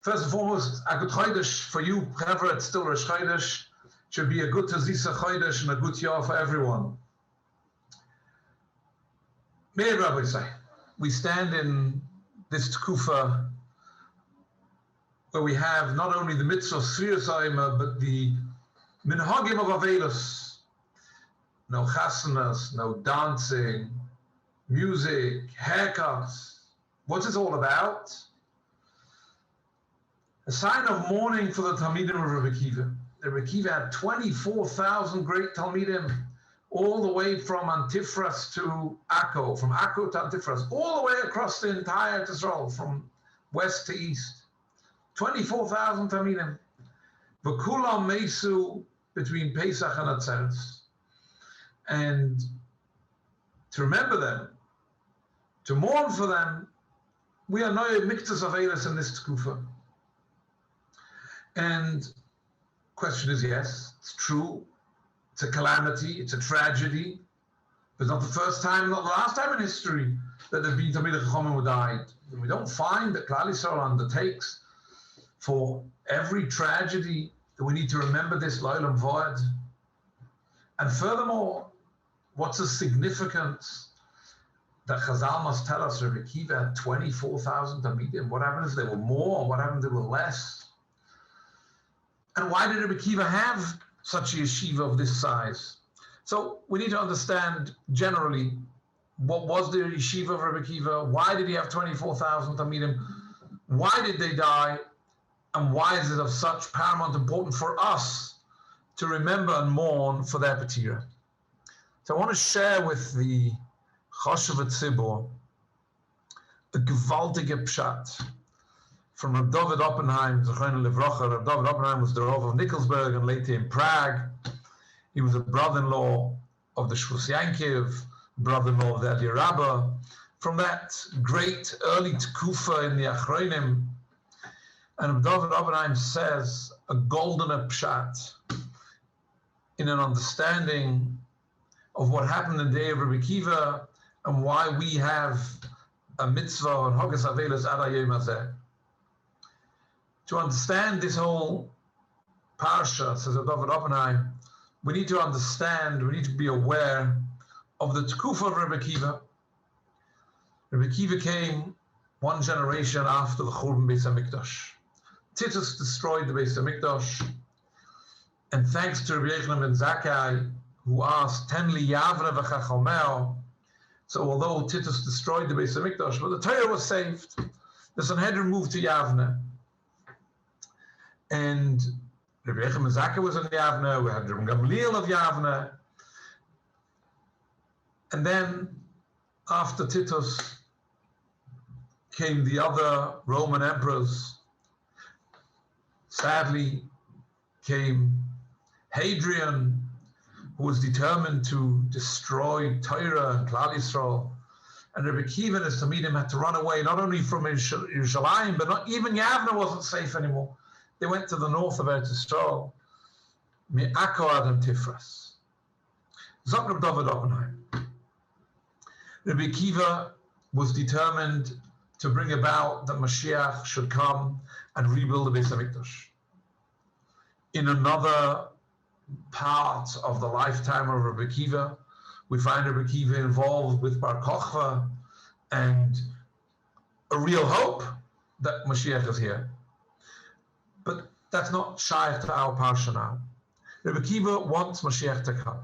First and foremost, a good Chodesh for you, whoever it's still Rosh Chodesh, should be a good Tazisa Chodesh and a good year for everyone. Meir, Rabbi say, we stand in this Tkufa where we have not only the mitzvah of Tzvi, but the minhagim of Avelos. No chasanas, no dancing, music, haircuts. What's it all about? A sign of mourning for the Talmidim of Rabbi Akiva. Rabbi Akiva had 24,000 great Talmidim, all the way from Antifras to Akko, from Akko to Antifras, all the way across the entire Israel, from west to east. 24,000 Talmidim. V'kulam meisu between Pesach and Atzeres. And to remember them, to mourn for them, we are no miktas avelis in this tkufa. And question is, yes, it's true. It's a calamity. It's a tragedy. It's not the first time, not the last time in history that there have been Talmidei Chachamim who died. And we don't find that Klal Yisrael undertakes for every tragedy that we need to remember this L'olam V'od. And furthermore, what's the significance that Chazal must tell us Rabbi Akiva had 24,000 Talmidim? What happened if there were more? What happened if there were less? And why did Rabbi Akiva have such a yeshiva of this size? So we need to understand generally what was the yeshiva of Rabbi Akiva? Why did he have 24,000 Talmidim? Why did they die? And why is it of such paramount importance for us to remember and mourn for their patira? So I want to share with the Choshev Tzibor a gewaltige pshat from Rav David Oppenheim, Zechron Livrocha. Rav David Oppenheim was the Rav of Nikolsburg and later in Prague. He was a brother-in-law of the Shvus Yankiv, brother-in-law of the Adi Rabbah. From that great early Tkufa in the Achronim, and Rav David Oppenheim says a golden pshat in an understanding of what happened in the day of Rabbi Akiva and why we have a mitzvah and Hogas Avelos Ad Hayom Hazeh. To understand this whole parsha, says Rav David Oppenheim, we need to understand, we need to be aware of the Tkufa of Rabbi Akiva. Rabbi Akiva came one generation after the Churban Beis HaMikdash. Titus destroyed the Beis HaMikdash, and thanks to Rabbi Yochanan ben Zakkai, who asked, Ten li Yavne v'chachameo. So although Titus destroyed the Beis HaMikdash, but the Torah was saved. The Sanhedrin moved to Yavne. And Rabbi Yochanan ben Zakkai was in Yavne, we had Rabbi Gamliel of Yavne. And then, after Titus, came the other Roman emperors. Sadly, came Hadrian, who was determined to destroy Torah and Klal Yisrael. And Rabbi Akiva and his Talmidim had to run away, not only from Yerushalayim, but not even Yavne wasn't safe anymore. They went to the north of Eretz Yisrael, Me'akko ad Antifras. Zok Rav David Oppenheim. Rabbi Akiva was determined to bring about that Mashiach should come and rebuild the Beis HaMikdash. In another part of the lifetime of Rabbi Akiva, we find Rabbi Akiva involved with Bar Kochva and a real hope that Mashiach is here. But that's not shaykh to our parsha now. Rabbi Akiva wants Mashiach to come.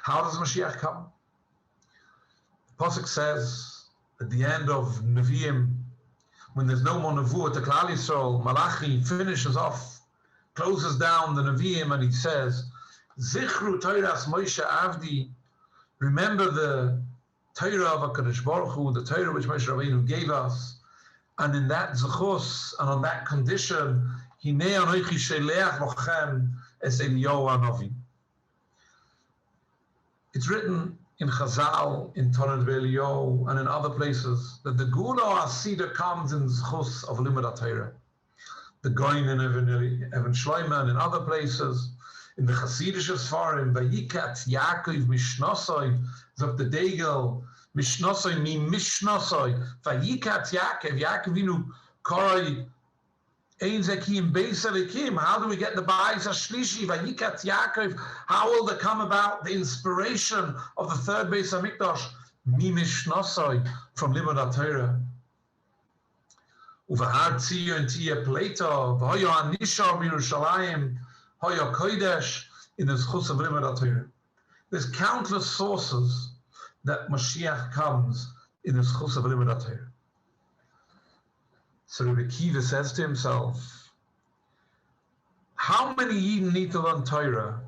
How does Mashiach come? The Pasuk says at the end of Nevi'im, when there's no more Nevuah to Klal Yisrael, Malachi finishes off, closes down the Nevi'im, and he says, Zichru Toras Moshe Avdi, remember the Torah of HaKadosh Baruch Hu, the Torah which Moshe Rabbeinu gave us, and in that Zechus, and on that condition, Hinei Anochi Sheleach Lochem Es Eliyahu Hanavi. It's written in Chazal, in Torah Eliyahu, and in other places, that the Gula Asida comes in Zechus of Limud HaTorah. The Goin in Even Shloimeh, and in other places, in the Hasidish Sfarim, Vayikat Yaakov Mishnosoi, Zok the Degel, Mishnosoi mi Mishnosoi, Vayikat Yaakov, Yaakov Vinu Koroi Ein Zekim Beis Elikim. How do we get the Bais Hashlishi? Vayikat Yaakov. How will there come about the inspiration of the third Beis Hamikdash? Mi Mishnosai, from Limud HaTorah. Uvahar Tzion Tia Plato. V'hoyo Anishar B'Yerushalayim. Hoyo Kodesh. In the Zchus of Limud HaTorah. There's countless sources that Mashiach comes in the Zchus of Limud HaTorah. So Rabbi Akiva says to himself, how many Yidden need to learn Torah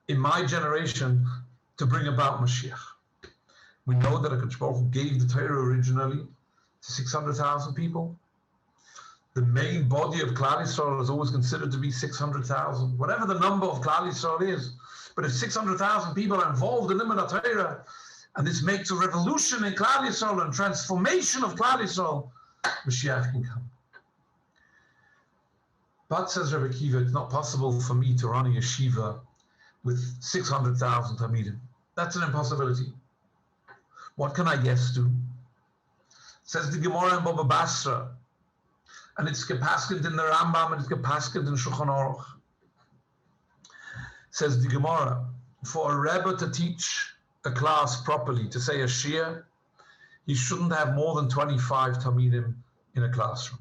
in my generation to bring about Mashiach? We know that HaKadosh Baruch Hu gave the Torah originally to 600,000 people. The main body of Klal Yisrael is always considered to be 600,000, whatever the number of Klal Yisrael is. But if 600,000 people are involved in Limud HaTorah, and this makes a revolution in Klal Yisrael and transformation of Klal Yisrael, Mashiach can come. But, says Rabbi Akiva, it's not possible for me to run a yeshiva with 600,000 Talmidim. That's an impossibility. What can I guess do? Says the Gemara in Baba Basra, and it's gepasked in the Rambam, and it's gepasked in Shulchan Aruch. Says the Gemara, for a Rebbe to teach a class properly, to say a Shia, he shouldn't have more than 25 Talmidim in a classroom.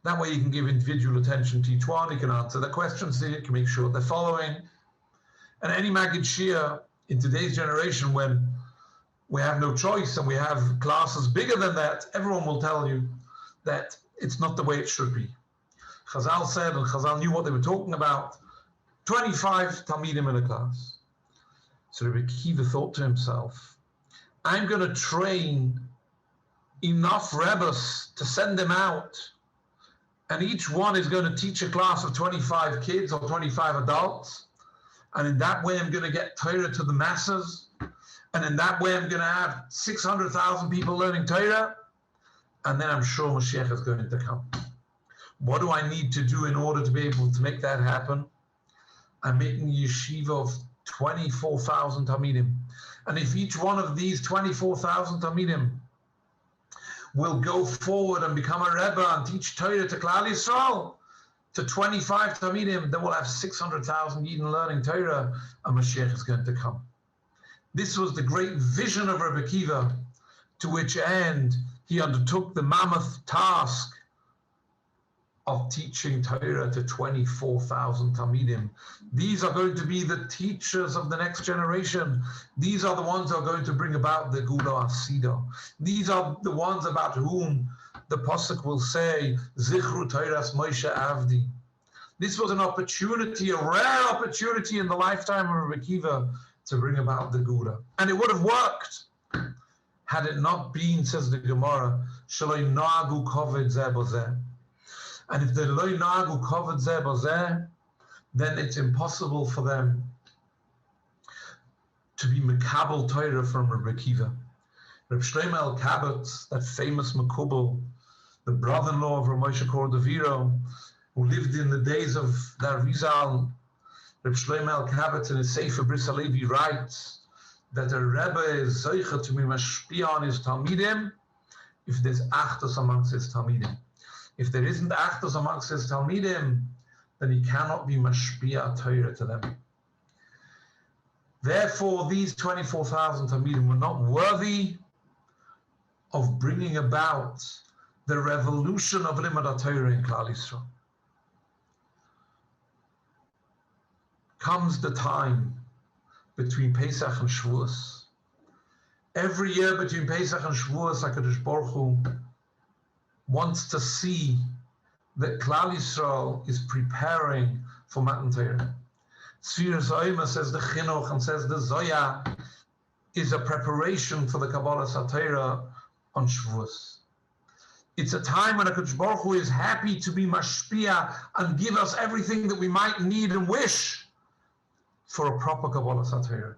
That way you can give individual attention to each one, you can answer the questions, you can make sure they're following. And any Maggid Shia in today's generation, when we have no choice and we have classes bigger than that, everyone will tell you that it's not the way it should be. Chazal said, and Chazal knew what they were talking about, 25 Talmidim in a class. So Rabbi Akiva thought to himself, I'm going to train enough Rebbes to send them out, and each one is going to teach a class of 25 kids or 25 adults, and in that way I'm going to get Torah to the masses, and in that way I'm going to have 600,000 people learning Torah, and then I'm sure Mashiach is going to come. What do I need to do in order to be able to make that happen? I'm making a yeshiva of 24,000 Talmidim. And if each one of these 24,000 Talmidim will go forward and become a Rebbe and teach Torah to Klal Yisrael, to 25 Talmidim, then we'll have 600,000 Yidden learning Torah, and Mashiach is going to come. This was the great vision of Rabbi Akiva, to which end he undertook the mammoth task of teaching Torah to 24,000 Talmidim. These are going to be the teachers of the next generation. These are the ones who are going to bring about the Gula Asida. These are the ones about whom the Pasuk will say, Zichru Torahs Moshe Avdi. This was an opportunity, a rare opportunity in the lifetime of Rabbi Akiva to bring about the Gula. And it would have worked had it not been, says the Gemara, Shaloi Nagu Koved Zeh Bozeh. And if they loy nagu covered zeh bozeh, then it's impossible for them to be mekabel Torah from Rabbi Akiva. Reb Shlomo Kabot, that famous Makubal, the brother-in-law of Rav Moshe Cordovero, who lived in the days of the Arizal, Reb Shlomo Kabot in his Sefer Bris Halevi writes that a Rebbe is zeicha to be mashpia on his Talmidim if there's achtos amongst his Talmidim. If there isn't achdus amongst his Talmidim, then he cannot be mashpia Torah to them. Therefore, these 24,000 Talmidim were not worthy of bringing about the revolution of Limud Torah in Klal Yisrael. Comes the time between Pesach and Shavuos. Every year between Pesach and Shavuos, HaKadosh Baruch Hu wants to see that Klal Yisrael is preparing for Matan Torah. Tzvi says the Chinuch and says the Zoya is a preparation for the Kabbalah Torah on Shavuos. It's a time when HaKadosh Baruch Hu is happy to be mashpia and give us everything that we might need and wish for a proper Kabbalah Torah.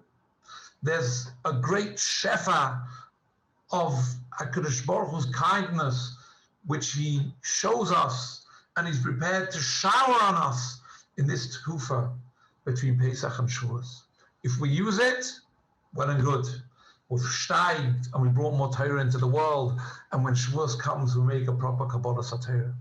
There's a great shefa of HaKadosh Baruch Hu's kindness, which he shows us, and he's prepared to shower on us in this tekufa between Pesach and Shavuos. If we use it, well and good. We've steiged and we brought more Torah into the world, and when Shavuos comes, we make a proper Kabbalah Torah.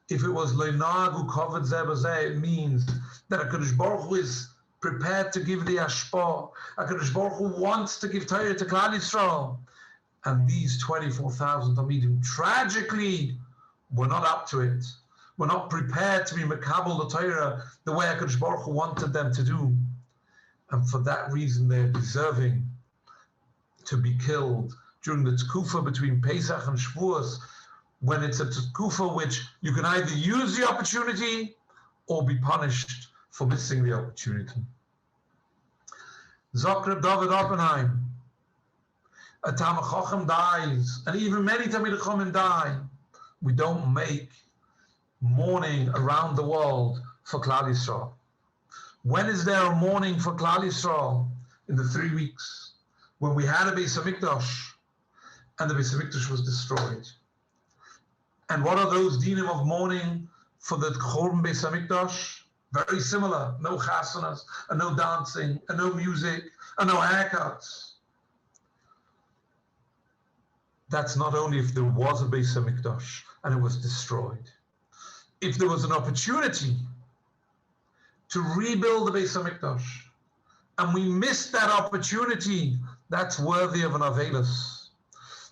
If it was Leinagu Kovet Zebazeh, it means that HaKadosh Baruch Hu is prepared to give the Ashpah. HaKadosh Baruch Hu wants to give Torah to Klal Yisrael. And these 24,000 Talmidim tragically were not up to it. Were not prepared to be Mekabel the Torah the way HaKadosh Baruch Hu wanted them to do. And for that reason, they're deserving to be killed during the Tkufa between Pesach and Shavuos, when it's a Tkufa which you can either use the opportunity or be punished for missing the opportunity. Zokreb David Oppenheim, a Talmid Chacham dies, and even many Talmid Chacham die. We don't make mourning around the world for Klal Yisrael. When is there a mourning for Klal Yisrael? In the 3 weeks, when we had a Beis HaMikdash, and the Beis HaMikdash was destroyed. And what are those dinim of mourning for the Chorban Beis HaMikdash? Very similar. No chasanas, and no dancing, and no music, and no haircuts. That's not only if there was a Beis HaMikdash and it was destroyed. If there was an opportunity to rebuild the Beis HaMikdash, and we missed that opportunity, that's worthy of an Avelis.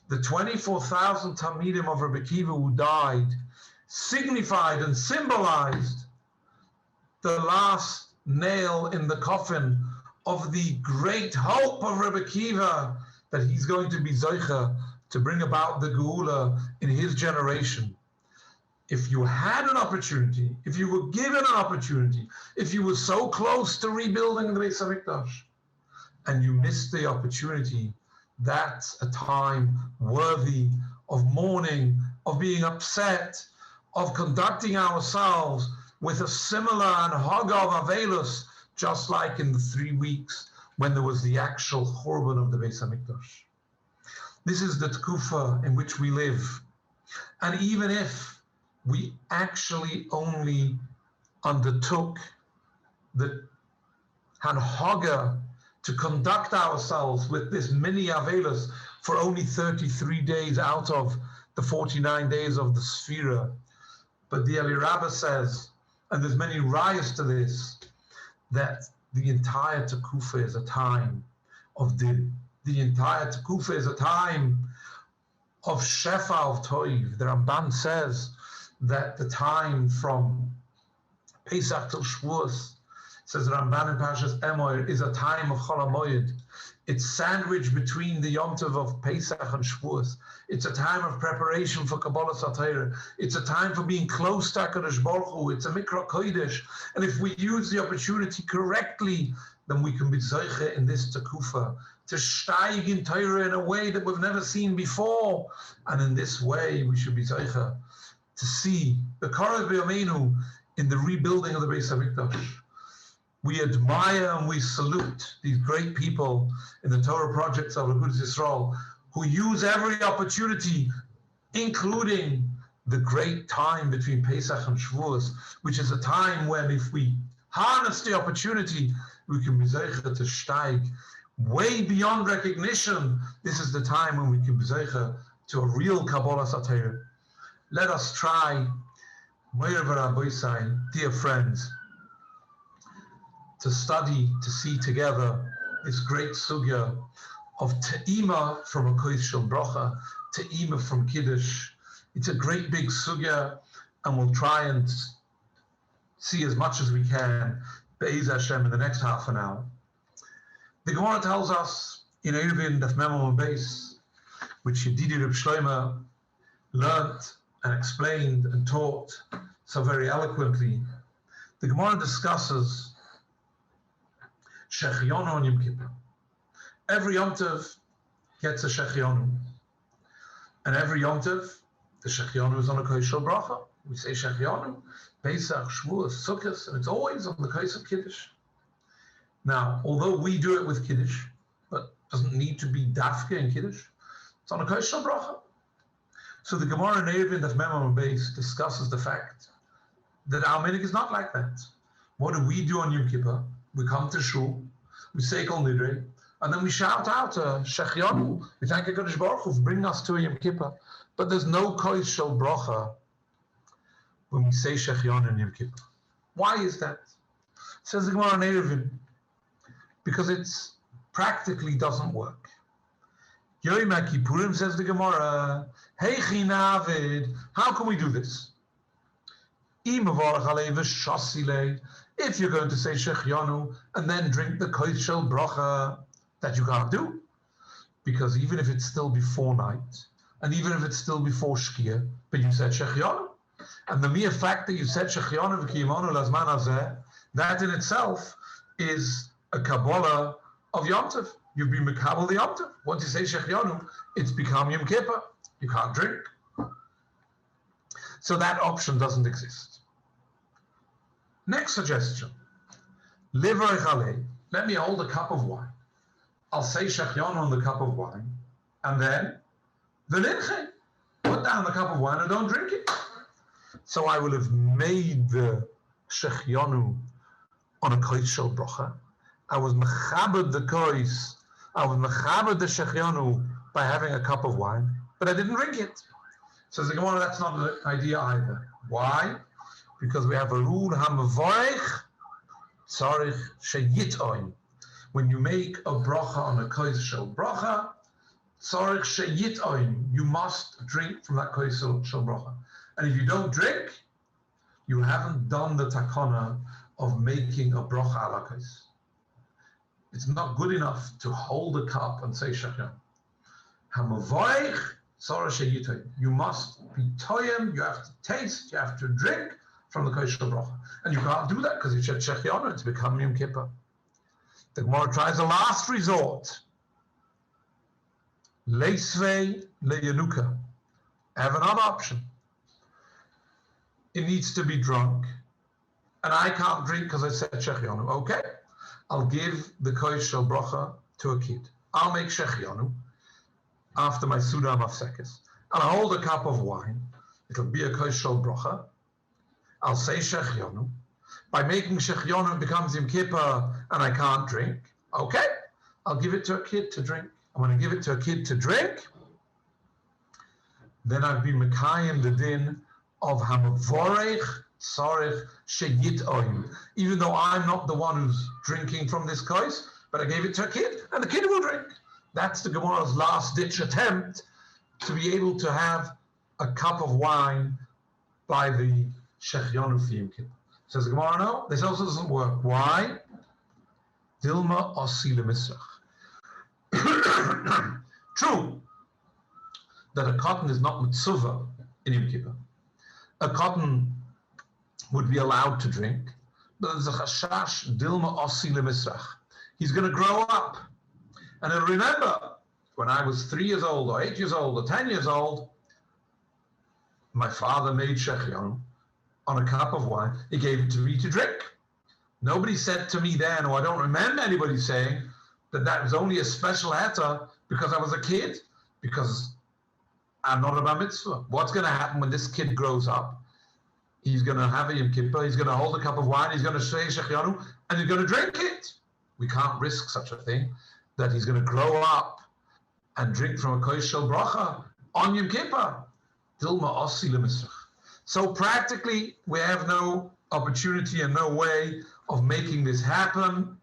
The 24,000 Talmidim of Rebbe Akiva who died signified and symbolized the last nail in the coffin of the great hope of Rebbe Akiva that he's going to be Zoicha to bring about the Geula in his generation. If you had an opportunity, if you were given an opportunity, if you were so close to rebuilding the Beis HaMikdash and you missed the opportunity, that's a time worthy of mourning, of being upset, of conducting ourselves with a similar anhaga of Avelos, just like in the 3 weeks when there was the actual Churban of the Beis HaMikdash. This is the Tkufa in which we live. And even if we actually only undertook the Hanhaga to conduct ourselves with this mini Avelos for only 33 days out of the 49 days of the Sphira. But the Eli Rabbah says, and there's many rayas to this, that the entire Tekufa is a time of din. The entire Tekufa is a time of Shefa of Toiv. The Ramban says that the time from Pesach till Shavuos, says Ramban in Parshas Meir, is a time of Chol HaMoed. It's sandwiched between the Yom Tov of Pesach and Shavuos. It's a time of preparation for Kabbalah Satira. It's a time for being close to HaKadosh Baruch Hu. It's a Mikra Kodesh. And if we use the opportunity correctly, then we can be Zeiche in this Tekufa, to steig in Torah in a way that we've never seen before. And in this way, we should be Zeiche to see the Korah B'Yameinu in the rebuilding of the Beis HaMikdash. We admire and we salute these great people in the Torah projects of Agudas Yisrael who use every opportunity, including the great time between Pesach and Shavuos, which is a time when if we harness the opportunity, we can be zeicha to steig way beyond recognition. This is the time when we can be zeicha to a real Kabbalah Satira. Let us try, Meir v'Rabosai, dear friends, to study, to see together this great sugya of Ta'ima from a Kois Shel Bracha, Ta'ima from Kiddush. It's a great big sugya, and we'll try and see as much as we can, Be'ez Hashem, in the next half an hour. The Gemara tells us in Eruvin Daf Memon Beis, which Yedidi Reb Shlomo learnt and explained and taught so very eloquently. The Gemara discusses Shechionu on Yom Kippur. Every Yom Tov gets a Shechionu. And every Yom Tov, the Shechionu is on a Kois Shel Bracha. We say Shechionu, Pesach, Shavuos, Sukkot, and it's always on the Kois of Kiddush. Now, although we do it with Kiddush, but it doesn't need to be Dafke in Kiddush, it's on a Kois Shel Bracha. So the Gemara in Eruvin Daf Memon Beis discusses the fact that our minhag is not like that. What do we do on Yom Kippur? We come to Shul, we say Kol Nidrei, and then we shout out Shechionu. We thank HaKadosh Baruch Hu for bringing us to a Yom Kippur. But there's no Kois Shel Bracha when we say Shechianu and Yom Kippur. Why is that? Says the Gemara in Eruvin, because it's practically doesn't work. Yom Kippurim, says the Gemara, Heichi Navid, how can we do this? If you're going to say Shechianu and then drink the Kois Shel Bracha, that you can't do. Because even if it's still before night, and even if it's still before Shkia, but you said Shechianu, and the mere fact that you said Shechianu v'kiyimanu lazman hazeh, that in itself is a Kabbalah of Yom Tov. You've been Mekabel the Yom Tov. Once you say Shechianu, it's become Yom Kippur. You can't drink. So that option doesn't exist. Next suggestion. Livrei chalei. Let me hold a cup of wine. I'll say Shechianu on the cup of wine, and then v'linche. Put down the cup of wine and don't drink it. So I will have made the Shechianu on a kois shel bracha. I was mechabed the kois. I was mechabed the Shechianu by having a cup of wine, but I didn't drink it. Says the Gemara, that's not an idea either. Why? Because we have a rule, ha'mevorech tzarich sheyitoin. When you make a bracha on a kois shel bracha, tzarich sheyitoin, you must drink from that kois shel bracha. And if you don't drink, you haven't done the takana of making a bracha ala kois. It's not good enough to hold a cup and say Shechianu. Ha'mevorech tzarich sheyitoin. You must be toyim, you have to taste, you have to drink from the kois shel bracha. And you can't do that because you said Shechianu, it's become Yom Kippur. The Gemara tries a last resort. Leisvei leyanuka. I have another option. It needs to be drunk, and I can't drink because I said Shechianu. Okay, I'll give the kois shel bracha to a kid. I'll make Shechianu after my Suda Mafsekes. I'll hold a cup of wine. It'll be a kois shel bracha. I'll say Shechianu. By making Shechianu, it becomes Yom Kippur, and I can't drink. Okay, I'll give it to a kid to drink. And when I give it to a kid to drink, then I've been Mekayim the din of Hamavorech Tzarech Sheyitoin. Even though I'm not the one who's drinking from this kois, but I gave it to a kid, and the kid will drink. That's the Gemara's last-ditch attempt to be able to have a cup of wine by the Shechianu for Yom Kippur. Says the Gemara, no, this also doesn't work. Why? Dilma osi lemisrach. True that a cotton is not mitzvah in Yom Kippur. A cotton would be allowed to drink, but there's a chashash dilma osi lemisrach. He's going to grow up. And I remember when I was 3 years old, or 8 years old, or 10 years old, my father made Shechianu on a cup of wine. He gave it to me to drink. Nobody said to me then, or I don't remember anybody saying that that was only a special heta because I was a kid, because I'm not a bar mitzvah. What's going to happen when this kid grows up? He's going to have a Yom Kippur, he's going to hold a cup of wine, he's going to say Shechianu, and he's going to drink it. We can't risk such a thing, that he's going to grow up and drink from a kois shel bracha on Yom Kippur. Dilma osi lemisrach. So practically, we have no opportunity and no way of making this happen,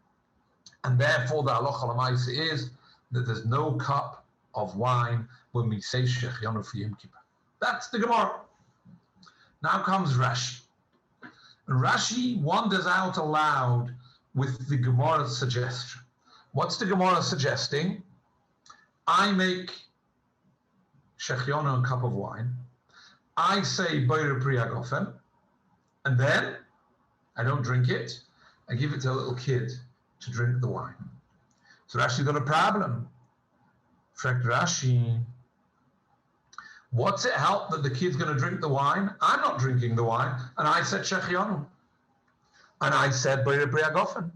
and therefore the halacha l'maisa is that there's no cup of wine when we say Shechianu for Yom Kippur. That's the Gemara. Now comes Rashi. And Rashi wanders out aloud with the Gemara's suggestion. What's the Gemara suggesting? I make Shechianu on a cup of wine. I say Boire Priyagofen, and then I don't drink it. I give it to a little kid to drink the wine. So Rashi's got a problem. Fragt Rashi, what's it help that the kid's going to drink the wine? I'm not drinking the wine, and I said Shechianu, and I said Boire Priyagofen.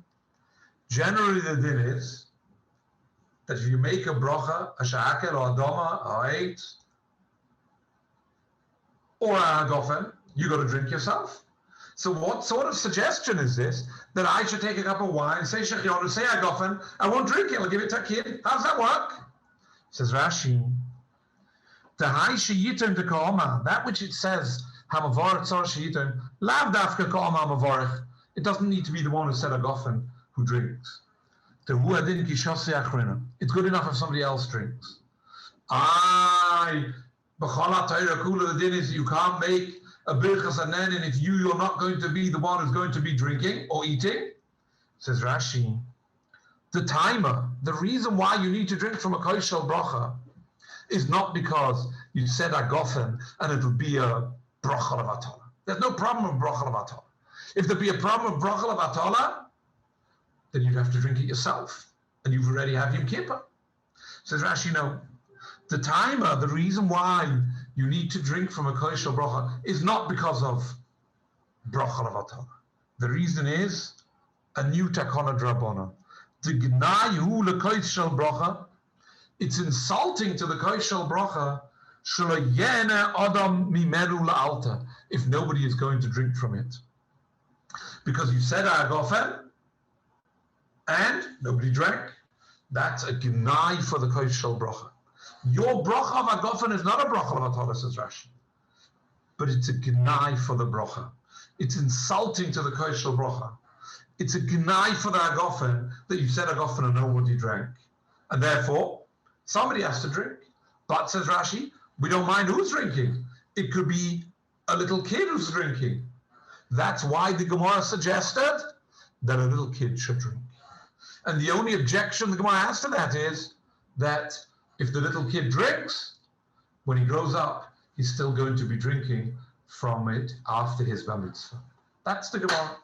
Generally, the din is that if you make a bracha, a sha'akel, or a doma, or eight, or a hagofen, you got to drink yourself. So what sort of suggestion is this, that I should take a cup of wine, say Shechianu, say hagofen, I won't drink it, I'll give it to a kid? How does that work? Says Rashi, that which it says, It doesn't need to be the one who said agofen who drinks. It's good enough if somebody else drinks. The din is you can't make a birchas anen, and if you're not going to be the one who's going to be drinking or eating, says Rashi, the t'aima, the reason why you need to drink from a koshel bracha is not because you said agofen and it would be a bracha of atola. There's no problem with bracha of atola. If there'd be a problem with bracha of atola, then you'd have to drink it yourself, and you've already had Yom Kippur. Says Rashi, no. The t'aima, the reason why you need to drink from a koshel bracha is not because of bracha of atola. The reason is a new takana drabona. The gnayu lekoshel bracha. It's insulting to the koshel bracha shelo adam mimeru la'alta, if nobody is going to drink from it, because you said agofen and nobody drank. That's a gnai for the koshel bracha. Your bracha of agofen is not a bracha of atola, says Rashi, but it's a gnai for the bracha. It's insulting to the koshel bracha. It's a gnai for the agofen that you said agofen and nobody drank, and therefore somebody has to drink. But, says Rashi, we don't mind who's drinking. It could be a little kid who's drinking. That's why the Gemara suggested that a little kid should drink. And the only objection the Gemara has to that is that if the little kid drinks, when he grows up, he's still going to be drinking from it after his bar mitzvah. That's the Gemara.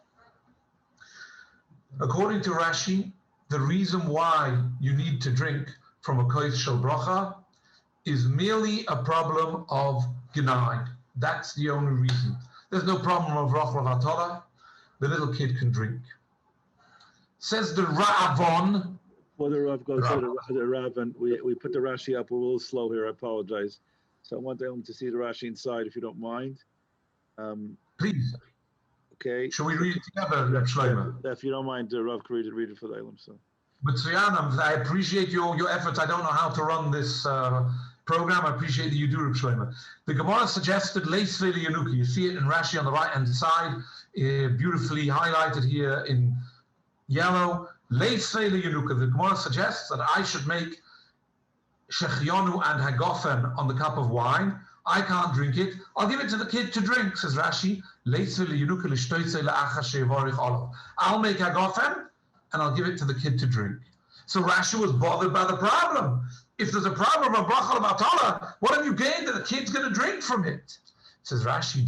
According to Rashi, the reason why you need to drink from a koshel bracha is merely a problem of gnai. That's the only reason. There's no problem of bracha of atola. The little kid can drink. Says the Ravon. Well, the Rav goes to the Rav, and we put the Rashi up. We're a little slow here. I apologize. So I want them to see the Rashi inside, if you don't mind. Please. Okay. Shall we read it together, Reb Shlomo? If you don't mind, Rav can read it for the Elam. So. But Tzvi, I appreciate your efforts. I don't know how to run this program. I appreciate that you do, Reb Shlomo. The Gemara suggested Leis Veli Yanuki. You see it in Rashi on the right-hand side, beautifully highlighted here in yellow. Leis Veli Yanuki. The Gemara suggests that I should make Shechionu and Hagofen on the cup of wine. I can't drink it. I'll give it to the kid to drink, says Rashi. Leis Veli Yanuki l'shtoitze la'acha she'varich olav. I'll make Hagofen and I'll give it to the kid to drink. So Rashi was bothered by the problem. If there's a problem of bracha of atola, what have you gained that the kid's going to drink from it? Says Rashi,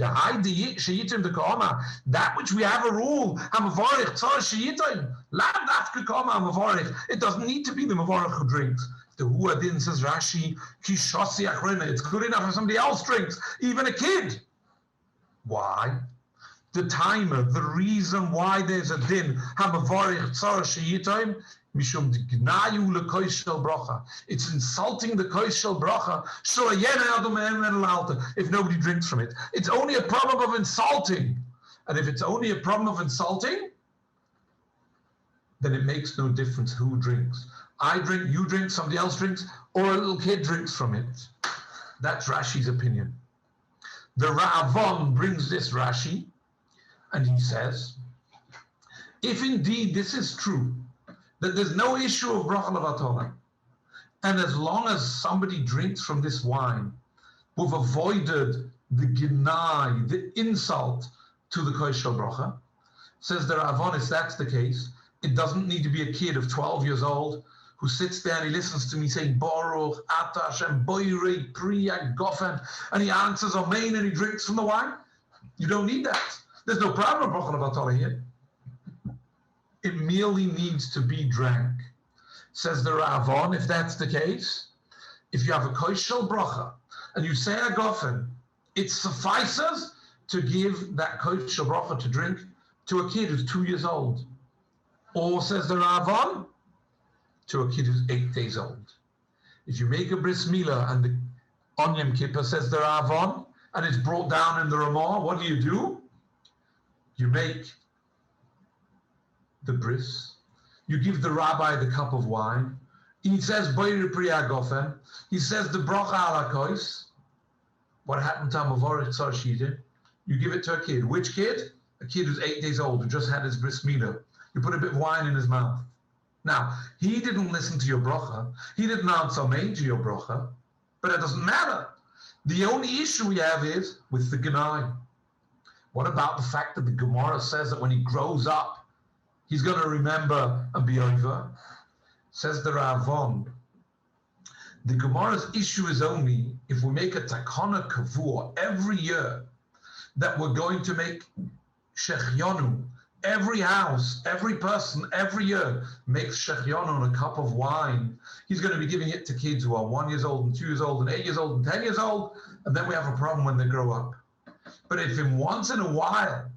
that which we have a rule, it doesn't need to be the mavarich who drinks. The huadin, says Rashi, it's good enough if somebody else drinks, even a kid. Why? The t'aima, the reason why there's a din, it's insulting the koshel bracha. If nobody drinks from it, it's only a problem of insulting. And if it's only a problem of insulting, then it makes no difference who drinks. I drink, you drink, somebody else drinks, or a little kid drinks from it. That's Rashi's opinion. The Ra'avon brings this Rashi, and he says, if indeed this is true, that there's no issue of bracha levatona, and as long as somebody drinks from this wine, we've avoided the gnai, the insult to the koshel bracha. Says the Ravon, if that's the case, it doesn't need to be a kid of 12 years old who sits there and he listens to me saying Baruch, Ata Hashem, Boirei, Priya, Gofen, and he answers Amen and he drinks from the wine. You don't need that. There's no problem with bracha levatona here. It merely needs to be drank. Says the Ravon, if that's the case, if you have a koshel bracha and you say a gofen, it suffices to give that koshel bracha to drink to a kid who's 2 years old. Or, says the Ravon, to a kid who's 8 days old. If you make a bris milah and the on Yom Kippur, says the Ravon, and it's brought down in the Ramah, what do? You make the bris, you give the rabbi the cup of wine, he says Boire Priya Gofen, he says the bracha ala kois. What happened to Mavorich Tzar Shita? you give it to a kid. Which kid? A kid who's 8 days old, who just had his bris milah. You put a bit of wine in his mouth. Now, he didn't listen to your bracha. He didn't answer amen to your bracha, but it doesn't matter. The only issue we have is with the Genai. What about the fact that the Gemara says that when he grows up, he's going to remember and be over? Says the Ravon, the Gemara's issue is only if we make a takana kavua every year that we're going to make shechionu. Every house, every person, every year makes shechionu on a cup of wine. He's going to be giving it to kids who are 1 year old and 2 years old and 8 years old and 10 years old, and then we have a problem when they grow up. But if in once in a while,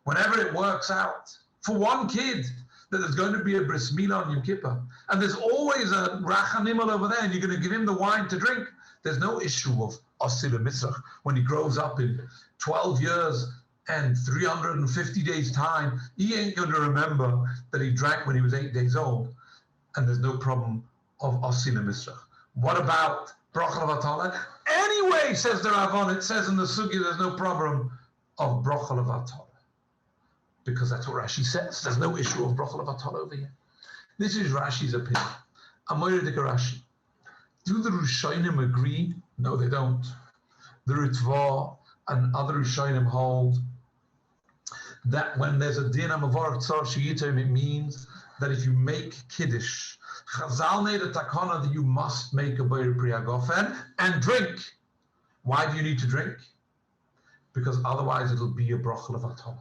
whenever it works out, for one kid, that there's going to be a bris milah on Yom Kippur, and there's always a rachanimal over there, and you're going to give him the wine to drink, there's no issue of osila mitzvah when he grows up in 12 years and 350 days time. He ain't going to remember that he drank when he was 8 days old, and there's no problem of osila mitzvah. What about bracha levatala? Anyway, says the Ravon, it says in the sugya there's no problem of bracha levatala, because that's what Rashi says. There's no issue of bracha levatala over here. This is Rashi's opinion. Amoyer de Rashi. Do the Rishonim agree? No, they don't. The Ritva and other Rishonim hold that when there's a din amavar tzar sheyitim, it means that if you make kiddush, Chazal made a takana that you must make a boyer priyagofen and drink. Why do you need to drink? Because otherwise it'll be a bracha levatala.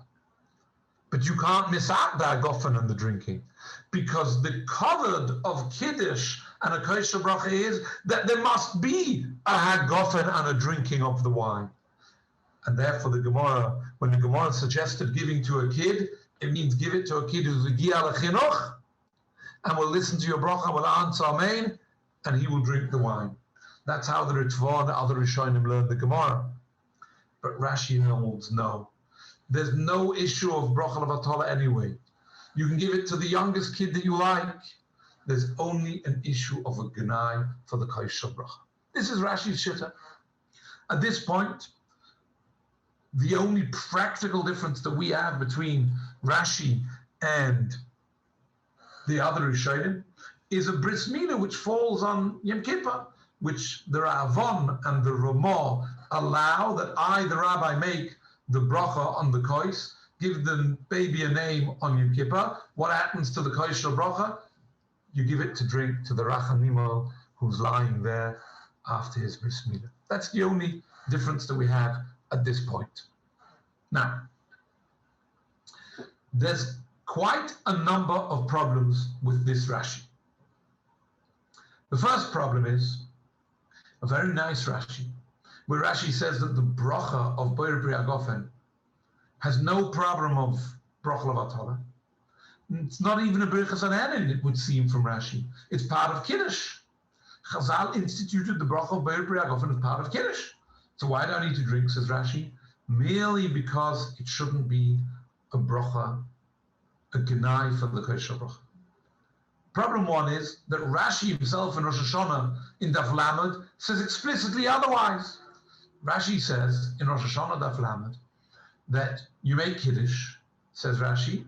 But you can't miss out the agofen and the drinking, because the covered of kiddush and a kosher bracha is that there must be a hagofen and a drinking of the wine. And therefore the Gemara, when the Gemara suggested giving to a kid, it means give it to a kid who's a gia lechinuch, and will listen to your bracha, will answer amen, and he will drink the wine. That's how the Ritva and the other Rishonim learned the Gemara. But Rashi holds no. There's no issue of bracha levatala anyway. You can give it to the youngest kid that you like. There's only an issue of a genai for the kosher bracha. This is Rashi's shitta. At this point, the only practical difference that we have between Rashi and the other Rishonim is a bris milah which falls on Yom Kippur, which the Ravon and the Ramah allow that I, the rabbi, make the bracha on the kois, give the baby a name on Yom Kippur. What happens to the kosher bracha? You give it to drink to the rachanimo who's lying there after his bris milah. That's the only difference that we have at this point. Now, there's quite a number of problems with this Rashi. The first problem is a very nice Rashi, where Rashi says that the bracha of Boyer Priyagofen has no problem of bracha levatala. It's not even a birchas anenin, it would seem from Rashi. It's part of Kiddush. Chazal instituted the bracha of Boyer Priyagofen as part of Kiddush. So why do I need to drink, says Rashi? Merely because it shouldn't be a bracha, a genai for the kosher bracha. Problem one is that Rashi himself in Rosh Hashanah in Daf Lamed says explicitly otherwise. Rashi says in Rosh Hashanah Daf Lamed that you make Kiddush, says Rashi,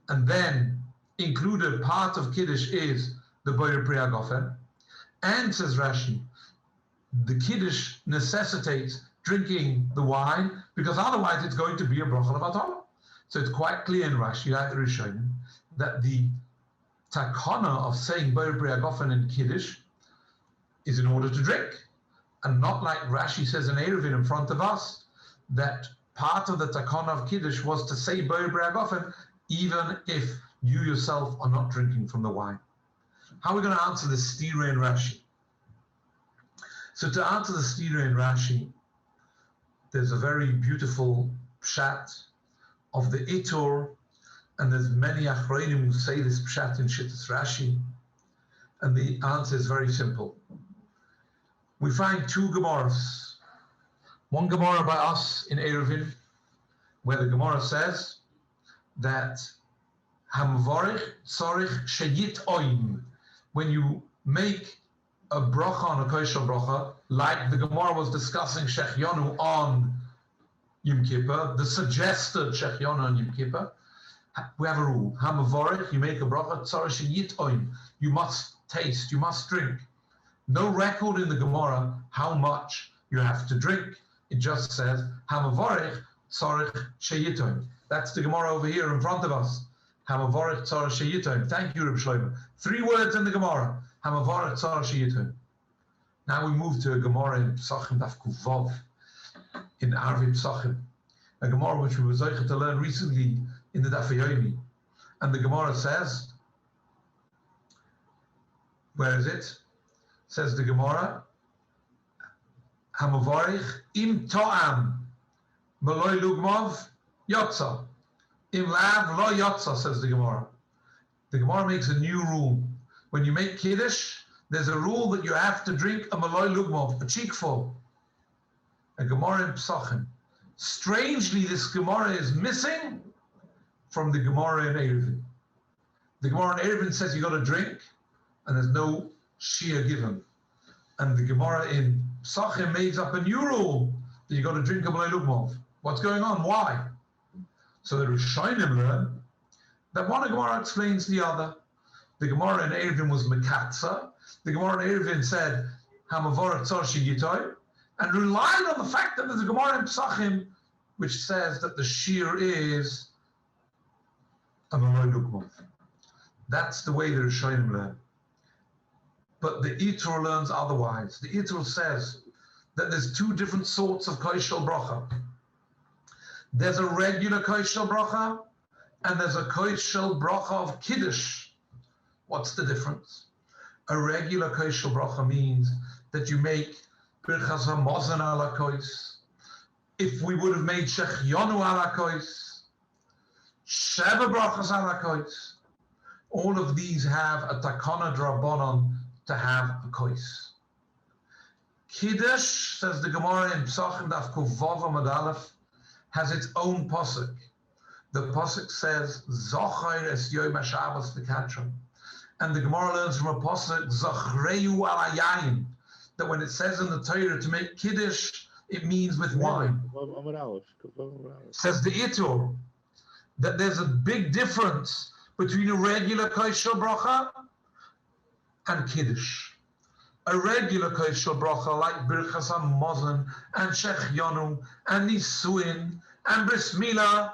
and then included part of Kiddush is the Boyer Priyagofen, and says Rashi, the Kiddush necessitates drinking the wine because otherwise it's going to be a bracha levatala. So it's quite clear in Rashi, like the Rishonim, that the takana of saying Boyer Priyagofen and Kiddush is in order to drink, and not like Rashi says in Eruvin in front of us, that part of the takana of Kiddush was to say Boyer Priyagofen even if you yourself are not drinking from the wine. How are we going to answer the stira in Rashi? So to answer the stira in Rashi, there's a very beautiful pshat of the Itur, and there's many achronim who say this pshat in Shittas Rashi, and the answer is very simple. We find two Gemaras. One Gemara by us in Eruvin, where the Gemara says that Hamvarich Tzorich Sheyit Oim, when you make a bracha on a kosher bracha, like the Gemara was discussing Shechionu on Yom Kippur, the suggested Shechion on Yom Kippur, we have a rule. Hamavorich, you make a bracha, tzara sheyitoim. You must taste, you must drink. No record in the Gemara how much you have to drink. It just says, Hamavorich, tzarich sheyitoim. That's the Gemara over here in front of us. Hamavorich, tzara sheyitoim. Thank you, Reb Shlomo. 3 words in the Gemara. Hamavorich, tzara sheyitoim. Now we move to a Gemara in Psachim Daf Kuvav, in Arvi Psachim. A Gemara which we were zeicher to learn recently in the Daf Yomi. And the Gemara says, where is it? Says the Gemara, Hamavorich im to'am v'loy lugmov yotza. Im lav lo yotza, says the Gemara. The Gemara makes a new rule. When you make Kiddush, there's a rule that you have to drink a maloi lugmov, a cheekful. A Gemara in Psachim. Strangely, this Gemara is missing from the Gemara in Eruvin. The Gemara in Eruvin says you got to drink, and there's no shia given. And the Gemara in Psachim makes up a new rule that you got to drink a maloi lugmov. What's going on? Why? So the Rishonim learn that one Gemara explains the other. The Gemara in Eruvin was Mekatza. The Gemara in Eruvin said, Hamavorach tzar sheyitoim, and relied on the fact that there's a Gemara in Psachim which says that the shear is a maloi lugmov. That's the way the Rishonim learn. But the Itur learns otherwise. The Itur says that there's 2 different sorts of koshel bracha. There's a regular koshel bracha, and there's a koshel bracha of Kiddush. What's the difference? A regular koshel bracha means that you make birchas hamazon ala kois. If we would have made shechionu ala kois, sheva brachas ala kois, all of these have a takana drabanan to have a kois. Kiddush, says the Gemara in Psachim Daf Kuvav Amud Aleph, has its own pasuk. The pasuk says, Zocher es yom HaShabbos v'katron. And the Gemara learns from a pasuk, Zachreu al hayayin, that when it says in the Torah to make Kiddush, it means with wine. Says the Itur, that there's a big difference between a regular koshel bracha and Kiddush. A regular koshel bracha like birchas hamazon and shechionu and nisuin and bris milah,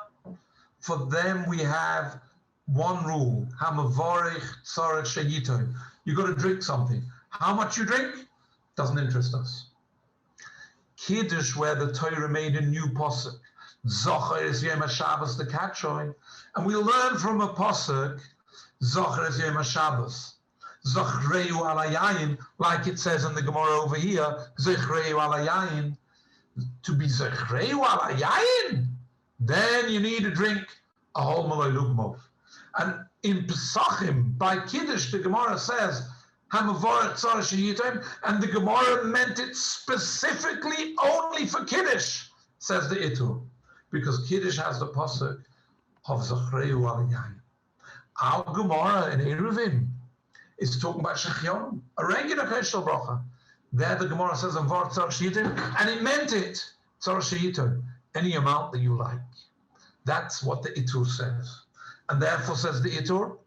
for them we have one rule: hamavorich tzarech sheyitoim. You got to drink something. How much you drink doesn't interest us. Kiddush, where the Torah made a new pasuk, Zocher es yom HaShabbos the katroin, and we learn from a pasuk, Zocher es yom HaShabbos, Zachreu al hayayin, like it says in the Gemara over here, Zachreu al hayayin. To be Zachreu al hayayin, then you need to drink a whole maloi lugmov. And in Pesachim, by Kiddush, the Gemara says, Hamavorach tzar sheyitoim, and the Gemara meant it specifically only for Kiddush, says the Itur, because Kiddush has the pasuk of Zachreu al hayayin. Our Gemara in Eruvin is talking about shechionu, a regular koshel bracha. There the Gemara says Hamavorach tzar sheyitoim, and it meant it, tzar sheyitoim, any amount that you like. That's what the Itur says. And therefore, says the Itur,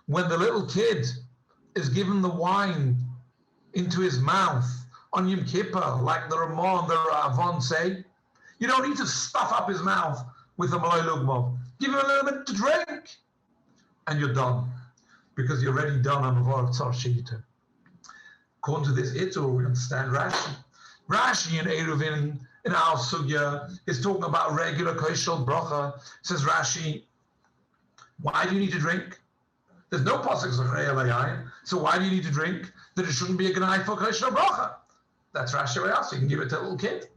when the little kid is given the wine into his mouth on Yom Kippur, like the Ramah and the Avon say, you don't need to stuff up his mouth with a maloi lugmov. Give him a little bit to drink, and you're done, because you're already done on Hamavorach tzar sheyitoim. According to this Itur, we understand Rashi. Rashi in Eruvin, in our sugya, is talking about regular koshel bracha. Says Rashi, why do you need to drink? There's no pasuk Zachreu al hayayin, so why do you need to drink? That it shouldn't be a gnai for koshel bracha. That's Rashi way else. You can give it to a little kid.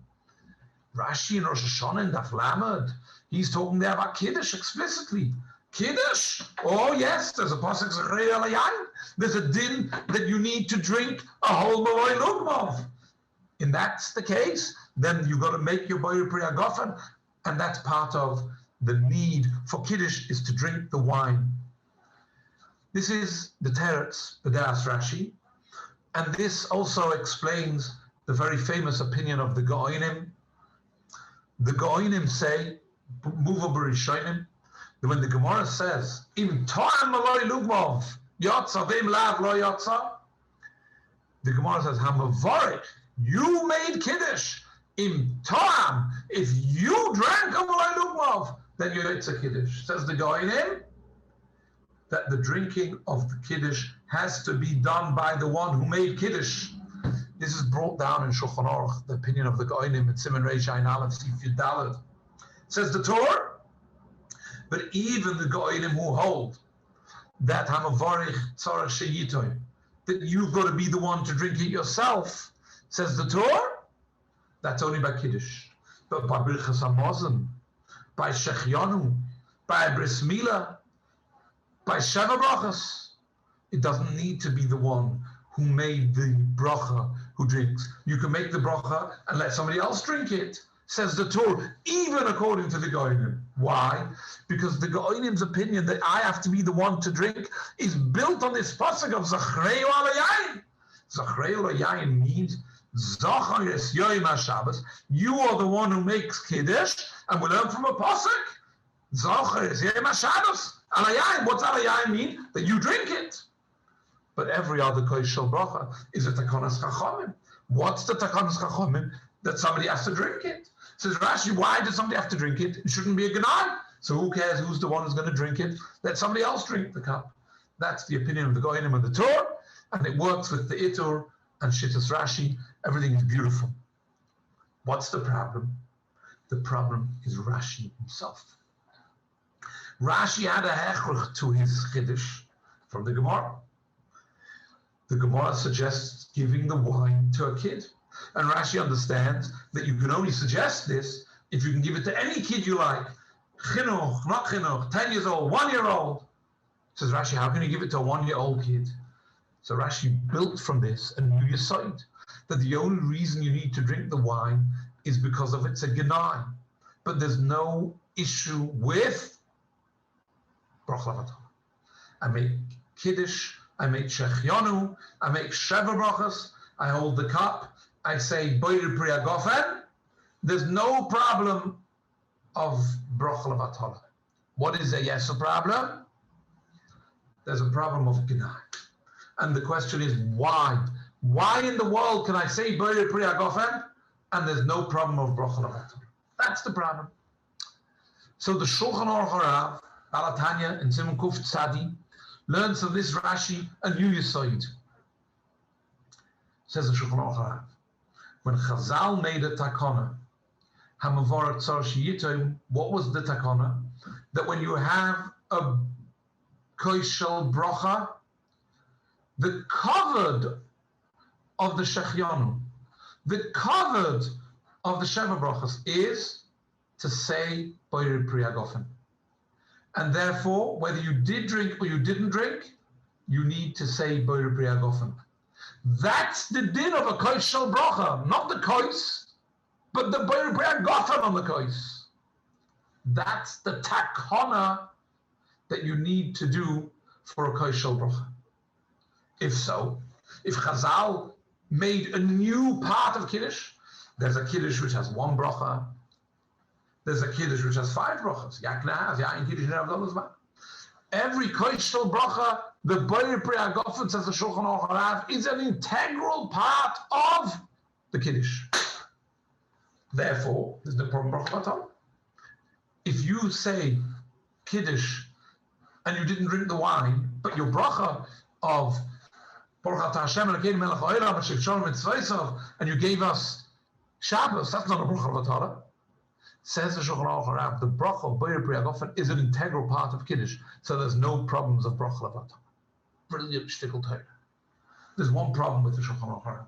Rashi in Rosh Hashanah in Daf Lamed, he's talking there about Kiddush explicitly. Kiddush? Oh yes, there's a pasuk Zachreu al hayayin. There's a din that you need to drink a whole maloi lugmov. If that's the case, then you've got to make your boyer priyagofen, and that's part of the need for Kiddush, is to drink the wine. This is the teretz b'das Rashi, and this also explains the very famous opinion of the Gaonim, The Goinim say, Muva B'Rishonim, that when the Gemara says, Im To'am Maloi Lugmov, Yotza Vim Lav Lo Yotza, the Gemara says, Hamavarich, you made Kiddush. Im To'am, if you drank a Maloi Lugmov, then it's a Kiddush. Says the Goinim, that the drinking of the Kiddush has to be done by the one who made Kiddush. This is brought down in Shulchan Aruch, the opinion of the Goinim in Siman Reish Ayin Aleph Sif Yud Daled. Says the Torah, but even the Goinim who hold that Hamavarich Tzarech Sheyitoy, that you've got to be the one to drink it yourself, says the Torah, that's only by Kiddush. But by Birchas Hamazon, by Shechianu, by Bris Milah, by Sheva Brachas, it doesn't need to be the one who made the bracha who drinks. You can make the bracha and let somebody else drink it, says the Torah, even according to the Goinim. Why? Because the Goinim's opinion that I have to be the one to drink is built on this pasuk of Zachreu al Yayin. Zachreu al Yayin means Zachar es Yoim HaShabbos. You are the one who makes Kiddush, and we learn from a pasuk. Zachar es Yoim HaShabbos. Al Yayin, what's Al Yayin mean? That you drink it. But every other koshel bracha is a takonas chachamim. What's the takonas chachamim? That somebody has to drink it. Says Rashi, why does somebody have to drink it? It shouldn't be a ganai. So who cares who's the one who's going to drink it? Let somebody else drink the cup. That's the opinion of the Goinim and the Torah, and it works with the Itur and Shittas Rashi. Everything is beautiful. What's the problem? The problem is Rashi himself. Rashi had a hechrich to his chiddush from the Gemara. The Gemara suggests giving the wine to a kid. And Rashi understands that you can only suggest this if you can give it to any kid you like. Chinuch, not chinuch, 10 years old, 1 year old. Says Rashi, how can you give it to a 1 year old kid? So Rashi built from this a new yesod, that the only reason you need to drink the wine is because of it's a genai. But there's no issue with Brach Lavatah. I make Kiddush, I make Shechianu, I make Sheva Brachas, I hold the cup, I say Boyer Priya Gofen. There's no problem of Brach Lavatah. What is a yes a problem? There's a problem of Genai. And the question is why? Why in the world can I say Boyer Priya Gofen and there's no problem of Brach Lavatah? That's the problem. So the Shulchan Aruch HaRav, Balatanya, and Simon Kuf Tzadi learns from this Rashi a new yesod. Says the Shulchan Aruch HaRav, when Chazal made a takana, Hamavarach Tzar Sheyitoim, what was the takana? That when you have a koshel bracha, the covered of the shechianu, the covered of the Sheva Brachas is to say Boyer Priya Gofen. And therefore, whether you did drink or you didn't drink, you need to say Boyer Priya Gofen. That's the din of a koshel bracha, not the kois, but the Boyer Priya Gofen on the kois. That's the takana that you need to do for a koshel bracha. If so, if Chazal made a new part of Kiddush, there's a Kiddush which has one bracha, there's a Kiddush which has 5 brachas. Every koshel bracha, the Boyer Priya Gofen, says the Shulchan Aruch HaRav, is an integral part of the Kiddush. Therefore, there's no problem bracha batal. If you say Kiddush and you didn't drink the wine, but your bracha of Baruch Hashem Elokeinu Melech Haolam Asher Shalom Mitzvaysav, and you gave us Shabbos, that's not a bracha batal. Says the Shulchan Aruch HaRav, the bracha of Boyer Priya Gofen is an integral part of Kiddush, so there's no problems of bracha batal. Brilliant shtickle Torah. There's one problem with the Shulchan Aruch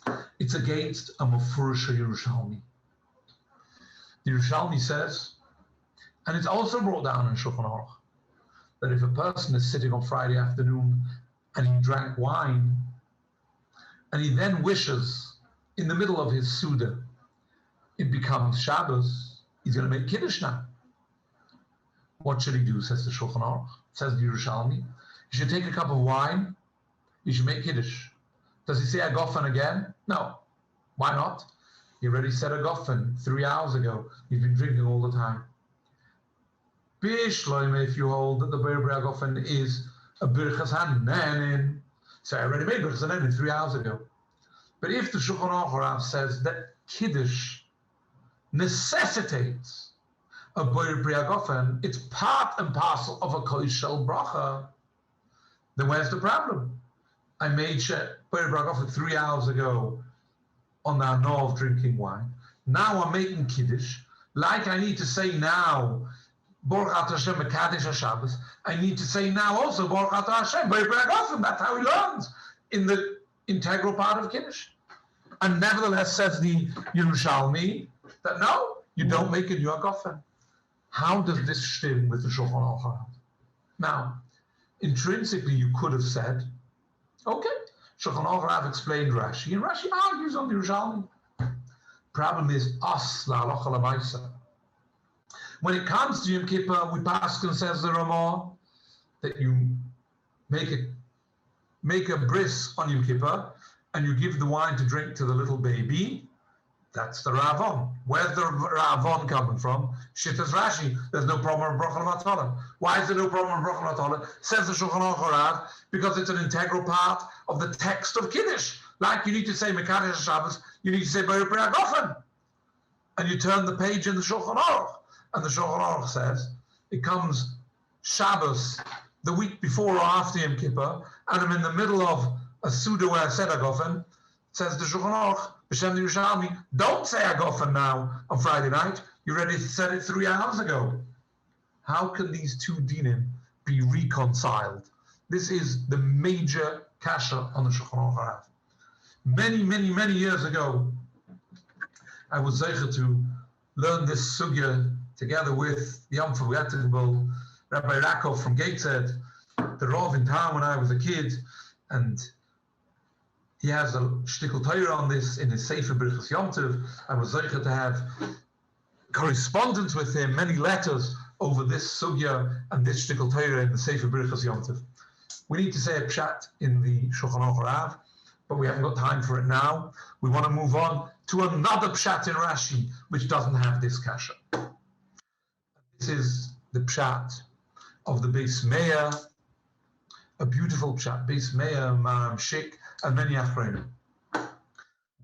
HaRav. It's against a Mefurish Yerushalmi. The Yerushalmi says, and it's also brought down in Shulchan Aruch, that if a person is sitting on Friday afternoon and he drank wine, and he then wishes in the middle of his Suda, it becomes Shabbos, he's going to make Kiddush now. What should he do, says the Shulchan Aruch, says the Yerushalmi? He should take a cup of wine, he should make Kiddush. Does he say Agofen again? No. Why not? He already said a gofen 3 hours ago. He's been drinking all the time. Bishloime, if you hold that the Bria gofen is a birchas hanenin, so I already made birchas hanenin 3 hours ago. But if the Shulchan HaRav says that Kiddush necessitates a Bria gofen, it's part and parcel of a koishel bracha, then where's the problem? I made Bria gofen 3 hours ago on the hano of drinking wine. Now I'm making Kiddush. Like I need to say now, Baruch Atah Hashem Mekadesh Shabbos, I need to say now also Baruch Atah Hashem Bria gofen. That's how he learns in the integral part of Kiddush. And nevertheless, says the Yerushalmi, that no, you don't make a new gofen. How does this stem with the Shulchan HaRav? Now, intrinsically, you could have said, okay, Shulchan HaRav explained Rashi, and Rashi argues on the Yerushalmi. Problem is, us, la halacha l'maisa. When it comes to Yom Kippur, we paskin, says the Ramah, that you make a bris on Yom Kippur, and you give the wine to drink to the little baby. That's the Ravon. Where's the Ravon coming from? Shittas Rashi. There's no problem with Bracha L'Matala. Why is there no problem with Bracha L'Matala? Says the Shulchan HaRav, because it's an integral part of the text of Kiddush. Like you need to say Mekadesh Shabbos, you need to say Bria gofen. And you turn the page in the Shulchan HaRav. And the Shulchan HaRav says, it comes Shabbos the week before or after Yom Kippur, and I'm in the middle of a Suda where I said a gofen. Says the Shulchan HaRav, B'Shem Yerushalmi, don't say a gofen now on Friday night. You already said it 3 hours ago. How can these two dinim be reconciled? This is the major kasha on the Shulchan HaRav. Many, many, many years ago, I was zeicher to learn this sugya together with the unforgettable Rabbi Rakov from Gateshead, the Rav in town when I was a kid, and he has a shtickle Torah on this in his Sefer Birchas Yom Tov. I was zeicher to have correspondence with him, many letters over this sugya and this shtickle Torah in the Sefer Birchas Yom Tov. We need to say a pshat in the Shulchan HaRav, but we haven't got time for it now. We want to move on to another pshat in Rashi, which doesn't have this kasha. This is the pshat of the Beis Meir, a beautiful pshat, Beis Meir, Maram Shik, and many achronim.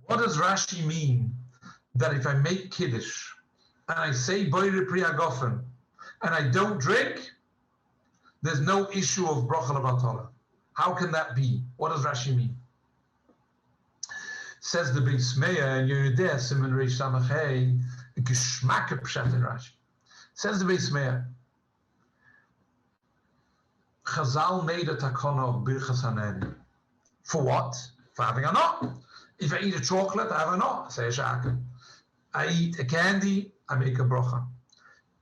What does Rashi mean that if I make Kiddush and I say Bria gofen and I don't drink, there's no issue of bracha l'matala? How can that be? What does Rashi mean? Says the Beis Meir, and you're there, Simon Reish Samachei, a geschmack pshat in Rashi. Says the Beis Meir, Chazal made a takana of birchas hanenin. For what? For having a no. If I eat a chocolate, I have a no. I say a shaken. I eat a candy, I make a bracha.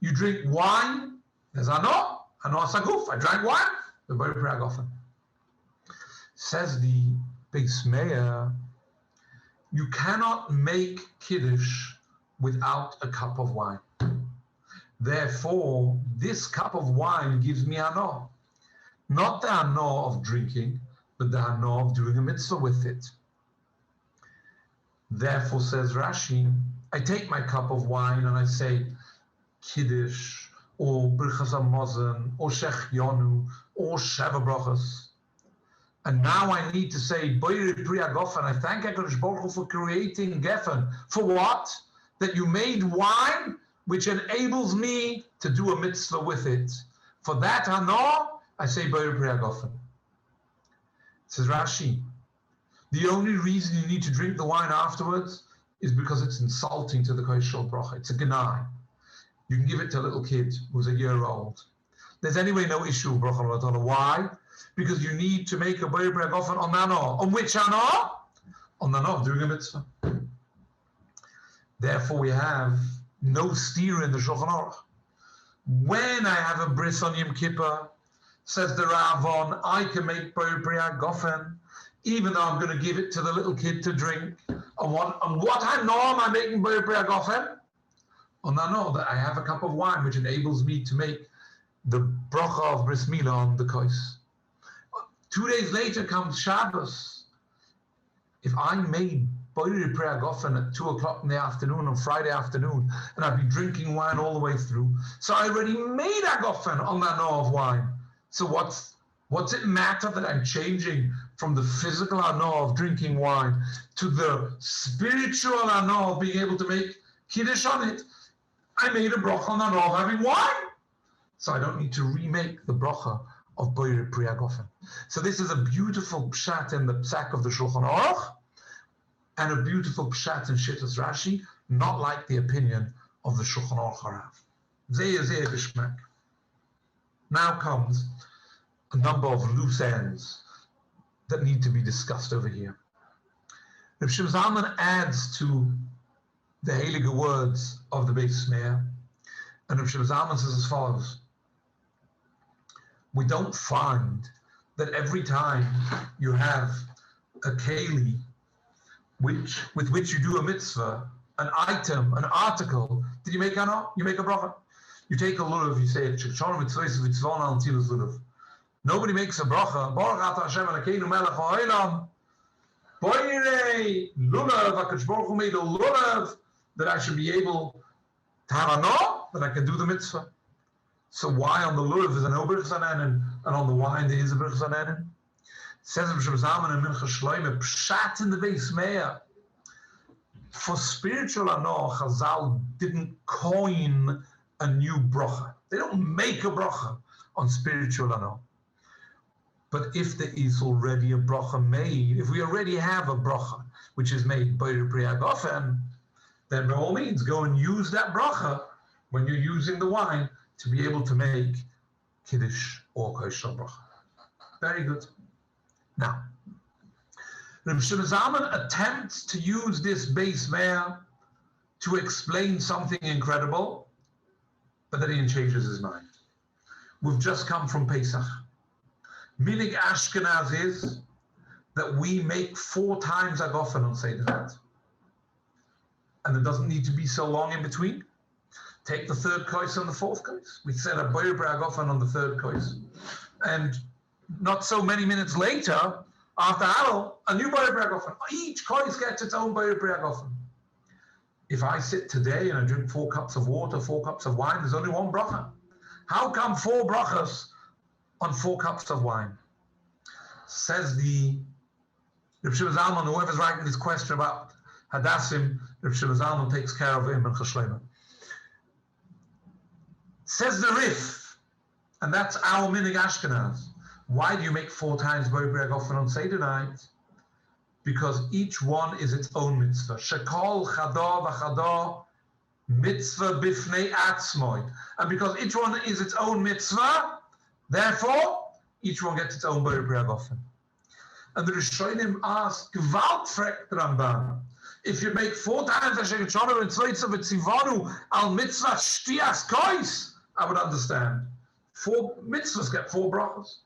You drink wine, there's a no. A no saguf. I drank wine, the Bria gofen. Says the Beis Meir, you cannot make Kiddush without a cup of wine. Therefore, this cup of wine gives me hano. Not the hano of drinking, but the hano of doing a mitzvah with it. Therefore, says Rashi, I take my cup of wine and I say Kiddush, or Birchas Hamazon, or Shechianu, or Sheva Brachas. And now I need to say Bria gofen. I thank HaKadosh Baruch Hu for creating Geffen. For what? That you made wine, which enables me to do a mitzvah with it. For that hano, I say Bria gofen. Says Rashi, the only reason you need to drink the wine afterwards is because it's insulting to the koshel bracha. It's a genai. You can give it to a little kid who's a year old. There's anyway no issue with bracha l'matala. Why? Because you need to make a Bria gofen on hano. On which hano? On the hano of doing a mitzvah. Therefore, we have no steer in the Shulchan HaRav. When I have a bris on Yom Kippur, says the Ravon, I can make Bria gofen, even though I'm going to give it to the little kid to drink. On what hano am I making Bria gofen? On hano that I have a cup of wine, which enables me to make the bracha of bris milah on the kos. 2 days later comes Shabbos. If I made Boire Priagofen at 2 o'clock in the afternoon on Friday afternoon, and I'd be drinking wine all the way through. So I already made Agofen on that no of wine. So what's it matter that I'm changing from the physical ano of drinking wine to the spiritual ano of being able to make Kiddush on it? I made a bracha on ano of having wine. So I don't need to remake the bracha of Boire Priagofen. So this is a beautiful pshat in the psak of the Shulchan Aruch, and a beautiful pshat in Shittas Rashi, not like the opinion of the Shulchan Aruch HaRav. Zeh Geschmack. Now comes a number of loose ends that need to be discussed over here. Reb Shimon Zalman adds to the heilige words of the Beis Meir, and Reb Shimon Zalman says as follows: we don't find that every time you have a keli with which you do a mitzvah, an item, an article, did you make a bracha? You take a lulav, you say, nobody makes a bracha. Baruch atah Hashem Elokeinu melech ha'olam. Boirei lulav, HaKadosh Baruch Hu made a lulav that I should be able to have a no, that I can do the mitzvah. So why on the lulav is an obrichs anenin, and on the wine there is a brichs anenin? Says Reb Shimon Zalman in Mincha Shloime, pshat in the Beis Meir. For spiritual ano, Chazal didn't coin a new bracha. They don't make a bracha on spiritual ano. But if there is already a bracha made, if we already have a bracha which is made by the Priagofen, then by all means go and use that bracha when you're using the wine to be able to make Kiddush or Kosher bracha. Very good. Now, Reb Shimon Zalman attempts to use this Beis Meir to explain something incredible, but then he changes his mind. We've just come from Pesach. Minig Ashkenaz is that we make 4 times Agofen on Seder night. And it doesn't need to be so long in between. Take the 3rd kois and the 4th kois. We said a Boyer Agofen on the 3rd kois. And not so many minutes later, after Halal, a new Boyer Agofen. Each kois gets its own Boyer Agofen. If I sit today and I drink 4 cups of water, 4 cups of wine, there's only 1 bracha. How come 4 brachas on 4 cups of wine? Says the Reb Shimon Zalman, whoever's writing this question about Hadassim, Reb Shimon Zalman takes care of him and Chashleima. Says the Rif, and that's our Minig Ashkenaz. Why do you make 4 times Boyer Agofen on Seder night? Because each one is its own mitzvah. Shekol chada v'chada mitzvah bifnei atzmoi. And because each one is its own mitzvah, therefore, each one gets its own Boyer Agofen. And the Rishonim ask, Gewalt fragt Ramban, if you make 4 times Asher Geshonu and Tzvi v'tzivanu al mitzvah shtias kois, I would understand. 4 mitzvahs get 4 brachas.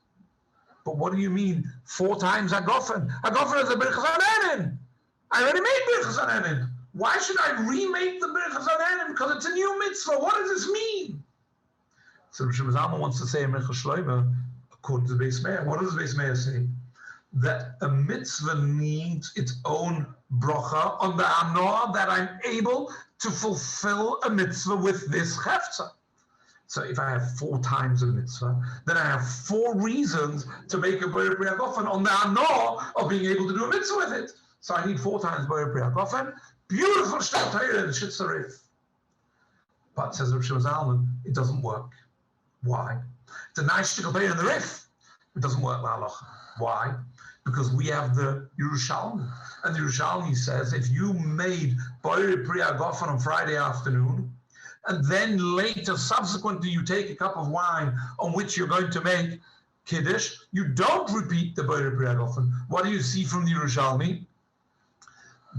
But what do you mean 4 times Agofen? Agofen is a Birchas Hanenin. I already made Birchas Hanenin. Why should I remake the Birchas Hanenin? Because it's a new mitzvah. What does this mean? So Reb Shimon Zalman wants to say in Mincha Shloime, according to the Beis Meir, what does the Beis Meir say? That a mitzvah needs its own bracha on the anoah that I'm able to fulfill a mitzvah with this hefza. So if I have 4 times a mitzvah, then I have 4 reasons to make a Boyer Agofen on the anoah of being able to do a mitzvah with it. So I need 4 times Boyer Agofen. Beautiful shtat Torah and Shitzer. But says Reb Shimon Zalman, it doesn't work. Why? It's a nice shtickle Torah in the Rif. It doesn't work l'halacha. Why? Because we have the Yerushalmi. And the Yerushalmi says, if you made Boyer Agofen on Friday afternoon, and then later, subsequently, you take a cup of wine on which you're going to make Kiddush, you don't repeat the Boyer Agofen. What do you see from the Yerushalmi?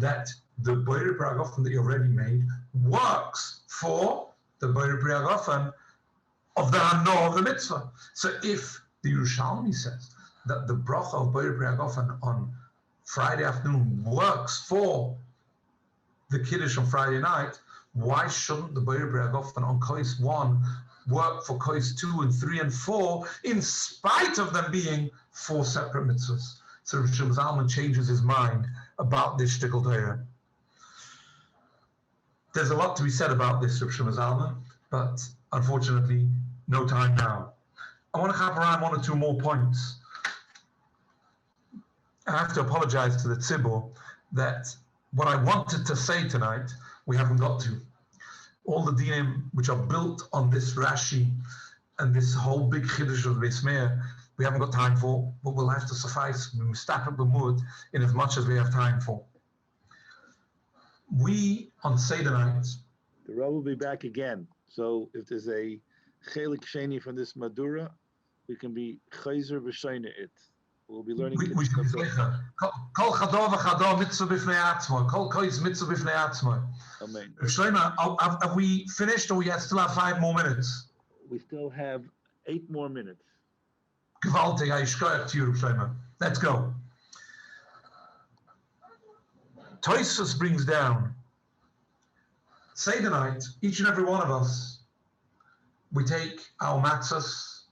That the Boyer Agofen that you already made works for the Boyer Agofen of the Hano of the mitzvah. So if the Yerushalmi says that the bracha of Boyer Agofen on Friday afternoon works for the Kiddush on Friday night, why shouldn't the Boyer Agofen on Kois 1 work for Kois 2 and 3 and 4 in spite of them being 4 separate mitzvahs? So Rav Shlomo Zalman changes his mind about this shtickle Torah. There's a lot to be said about this, Rav Shlomo Zalman, but unfortunately, no time now. I want to have around one or two more points. I have to apologize to the tzibur that what I wanted to say tonight, we haven't got to. All the dinim which are built on this Rashi and this whole big chiddush of the Meir, we haven't got time for, but we'll have to suffice. We step up the mood in as much as we have time for. We, on Seder night... The Rav will be back again. So if there's a chelik sheni from this Madura, we can be chayzer v'shayna it. We'll be learning... We should be flecha. Kol chador v'chador mitzvah b'fnei atzmo. Kol kois mitzvah b'fnei atzmo. Amen. Shlomo, have we finished or we still have 5 more minutes? We still have 8 more minutes. Gewaltig, I shkoyach to you, Shlomo. Let's go. Tosfos brings down, Seder night, each and every one of us, we take our matzahs,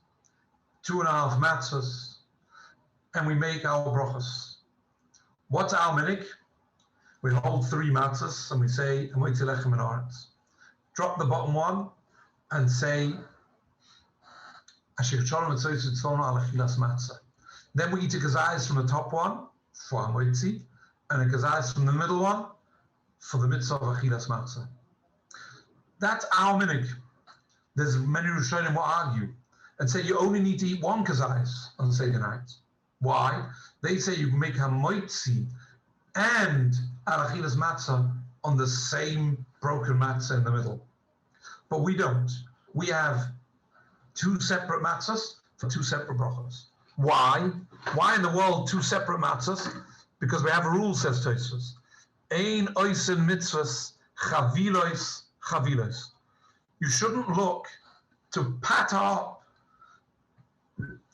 2.5 matzahs, and we make our brachas. What's our minhag? We hold 3 matzahs and we say, Amoitzi lechem and aretz. Drop the bottom one and say, Asher shalom etzoyis tzvona al achilas matzah. Then we eat a kazayis from the top one, for Amoitzi, and a kazayis from the middle one, for the mitzvah of achilas matzah. That's our minhag. There's many Rishonim will argue and say you only need to eat 1 kazayis on Seder night. Why? They say you can make hamoitzi and achilas matzah on the same broken matzah in the middle. But we don't. We have 2 separate matzahs for 2 separate brachos. Why? Why in the world 2 separate matzahs? Because we have a rule, says Tosfos. Ein oisen mitzvahs chavilos chavilos. You shouldn't look to pat up,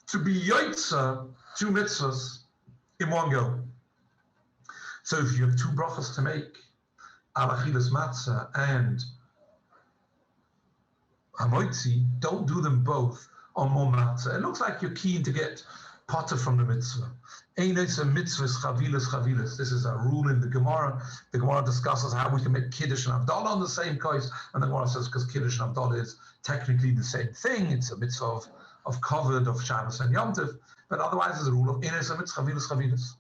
to be yotza 2 mitzvahs in one go. So if you have 2 brachos to make, al achilas matzah and hamoitzi, don't do them both on one matzah. It looks like you're keen to get potter from the mitzvah. Einos and mitzvahs chavilas chavilas. This is a rule in the Gemara. The Gemara discusses how we can make kiddush and avdallah on the same kos, and the Gemara says because kiddush and avdallah is technically the same thing. It's a mitzvah of covered of Shabbos and Yom Tov, but otherwise there's a rule of einos and mitzvahs chavilas chavilas.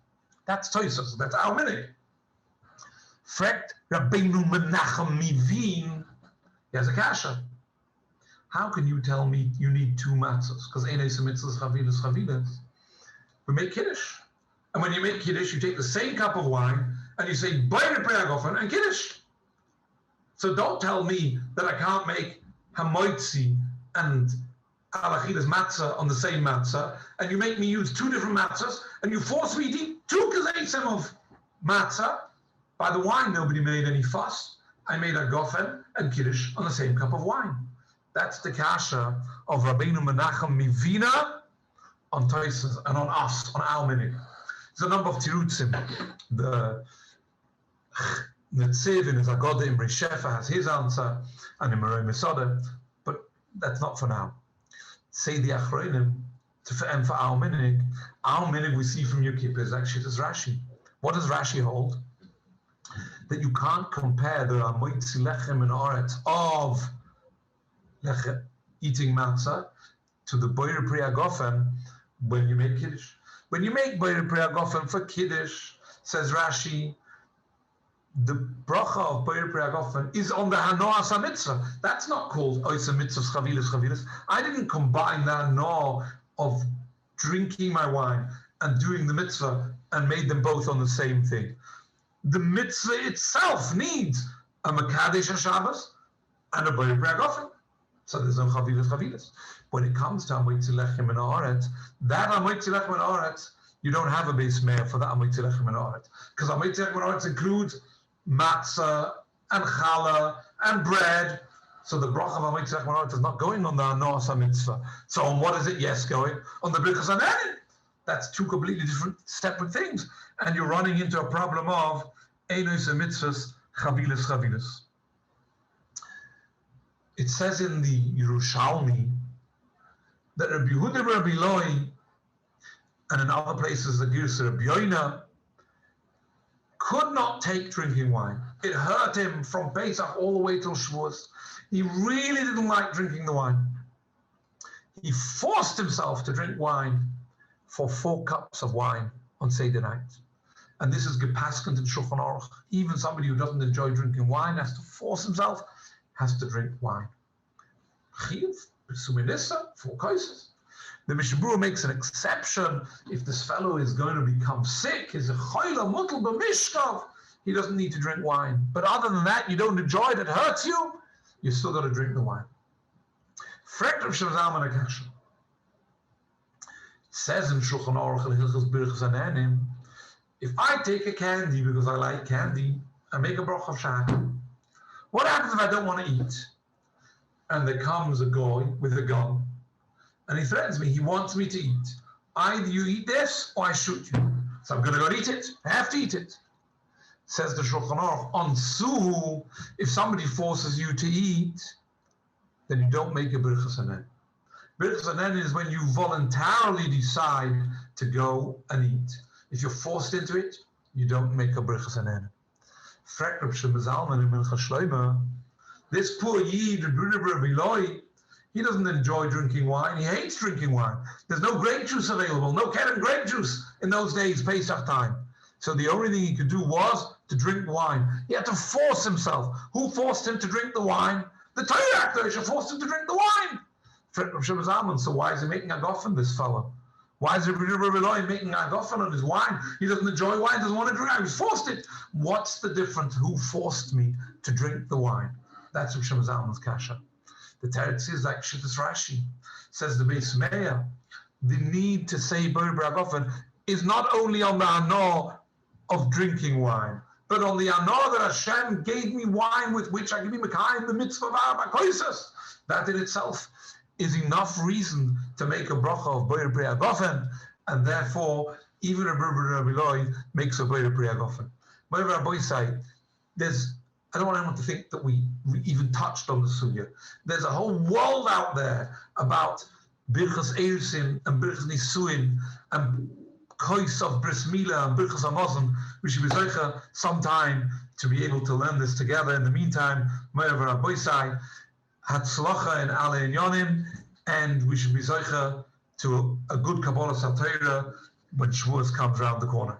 That's Tosfos. That's our minhag. Frekt Rabbeinu Menachem Mivin. He has a kasha. How can you tell me you need 2 matzahs? Because einos and mitzvahs chavilas chavilas. We make kiddush. And when you make kiddush, you take the same cup of wine and you say, Bayre Preagofen and kiddush. So don't tell me that I can't make hamoitzi and alachilas matzah on the same matzah, and you make me use 2 different matzahs, and you force me to eat 2 kazaysim of matzah. By the wine, nobody made any fuss. I made a gofen and kiddush on the same cup of wine. That's the kasha of Rabbeinu Menachem Mivina on Tosfos and on us, on our minhag. There's a number of tirutzim. The Tzvi in his Agoda in Shefa has his answer, and in Meir Mesoda, but that's not for now. Say the Achronim, and for our minhag we see from Yom Kippur is actually this Rashi. What does Rashi hold? That you can't compare the Amoitzi lechem and aretz of eating matzah to the Boyer Priagofen when you make Kiddush. When you make Boyer Priagofen for Kiddush, says Rashi, the bracha of Boyer Priagofen is on the Hanoas HaMitzvah. That's not called Oisa Mitzvahs Chavilas Chavilas. I didn't combine the Hanoah of drinking my wine and doing the mitzvah and made them both on the same thing. The mitzvah itself needs a Mekadesh HaShabbos and a Boyer Priagofen. So there's no chavilas. When it comes to Amoitzi lechem and aretz, that Amoitzi lechem and aretz, you don't have a base Meir for that Amoitzi lechem and aretz. Because Amoitzi lechem and aretz includes matzah and challah and bread. So the bracha of Amoitzi lechem and aretz is not going on the Hanoas HaMitzvah. So on what is it? Yes, going on the Birkas HaNenin. That's 2 completely different, separate things. And you're running into a problem of Einos and mitzvahs, chavilas. It says in the Yerushalmi that Rabbi Yehuda Rabbi Loi and in other places the Girsa of Yoina, could not take drinking wine. It hurt him from Pesach all the way till Shavuos. He really didn't like drinking the wine. He forced himself to drink wine for 4 cups of wine on Seder night. And this is gepaskent in Shulchan Aruch. Even somebody who doesn't enjoy drinking wine has to force himself, has to drink wine. Chiv, Suminissa, 4 cases. The Mishnah Berurah makes an exception if this fellow is going to become sick, is a choila mutal b'mishkav, he doesn't need to drink wine. But other than that, you don't enjoy it, it hurts you, you still got to drink the wine. Fragt Rav Shemzalman Akasha. It says in Shulchan Aruch and Hilchos Birchas Ananim, if I take a candy because I like candy, I make a bracha of shachar. What happens if I don't want to eat? And there comes a guy with a gun, and he threatens me, he wants me to eat. Either you eat this, or I shoot you. So I'm going to go eat it. I have to eat it. Says the Shulchan Aruch, on Suhu, if somebody forces you to eat, then you don't make a Birchas Hanen. Birchas Hanen is when you voluntarily decide to go and eat. If you're forced into it, you don't make a Birchas Hanen. Frek Reb Shlomo Zalman in Mincha Shlomo, this poor Yid, he doesn't enjoy drinking wine. He hates drinking wine. There's no grape juice available, no Keren grape juice in those days, Pesach time. So the only thing he could do was to drink wine. He had to force himself. Who forced him to drink the wine? The Torah Akdosh forced him to drink the wine. So why is he making a goffen, this fellow? Why is Rebbe making a goffen on his wine? He doesn't enjoy wine, doesn't want to drink. He was forced it. What's the difference? Who forced me to drink the wine? That's Rav Shlomo Zalman's kasha. The teretz is like Shittas Rashi. Says the Beis Meir, the need to say Ber Goffen is not only on the anor of drinking wine, but on the anor that Hashem gave me wine with which I can be mekayim the mitzvah of HaRav. That in itself is enough reason to make a bracha of Ber Goffen, and therefore even a Rebbe makes a Ber Goffen. Whatever Rabbi say, I don't want anyone to think that we even touched on the sugya. There's a whole world out there about Birchas Eirsin and Birchas Nisuin and Kois of Bris Mila and Birchas Hamazon. We should be zeicha sometime to be able to learn this together. In the meantime, Meir Rabboisai, Hatzlacha and Ale Inyanim, and we should be zeicha to a good Kabbalah Satira when Shavuos comes around the corner.